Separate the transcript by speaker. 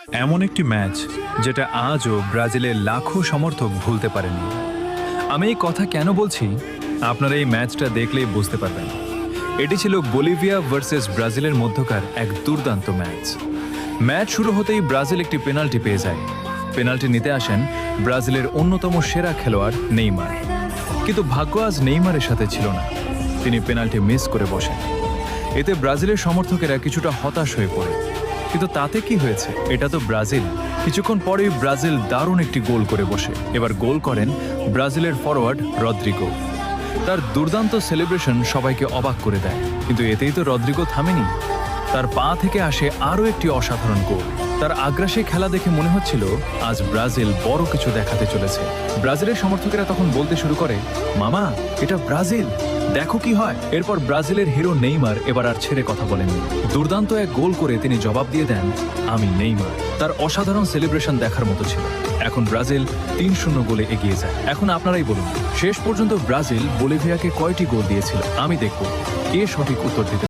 Speaker 1: এমন একটি ম্যাচ যেটা আজও ব্রাজিলের লাখো সমর্থক ভুলতে পারেনি। আমি এই কথা কেন বলছি আপনারা এই ম্যাচটা দেখলেই বুঝতে পারবেন। এটি ছিল বলিভিয়া ভার্সেস ব্রাজিলের মধ্যকার এক দুর্দান্ত ম্যাচ শুরু হতেই ব্রাজিল একটি পেনাল্টি পেয়ে যায়। পেনাল্টি নিতে আসেন ব্রাজিলের অন্যতম সেরা খেলোয়াড় নেইমার, কিন্তু ভাগ্য আজ নেইমারের সাথে ছিল না। তিনি পেনাল্টি মিস করে বসেন। এতে ব্রাজিলের সমর্থকেরা কিছুটা হতাশ হয়ে পড়ে, কিন্তু তাতে কি হয়েছে? এটা তো ব্রাজিল। কিছুক্ষণ পরেই ব্রাজিল দারুণ একটি গোল করে বসে। এবার গোল করেন ব্রাজিলের ফরওয়ার্ড রদ্রিগো। তার দুর্দান্ত সেলিব্রেশন সবাইকে অবাক করে দেয়, কিন্তু এতেই তো রদ্রিগো থামেনি। তার পা থেকে আসে আরও একটি অসাধারণ গোল। তার আগ্রাসী খেলা দেখে মনে হচ্ছিল আজ ব্রাজিল বড় কিছু দেখাতে চলেছে। ব্রাজিলের সমর্থকেরা তখন বলতে শুরু করে, মামা এটা ব্রাজিল, দেখো কি হয়। এরপর ব্রাজিলের হিরো নেইমার এবার আর ছেড়ে কথা বলেননি। দুর্দান্ত এক গোল করে তিনি জবাব দিয়ে দেন, আমি নেইমার। তার অসাধারণ সেলিব্রেশন দেখার মতো ছিল। এখন ব্রাজিল ৩-০ গোলে এগিয়ে যায়। এখন আপনারাই বলুন, শেষ পর্যন্ত ব্রাজিল বলিভিয়াকে কয়টি গোল দিয়েছিল? আমি দেখব কে সঠিক উত্তর দিতে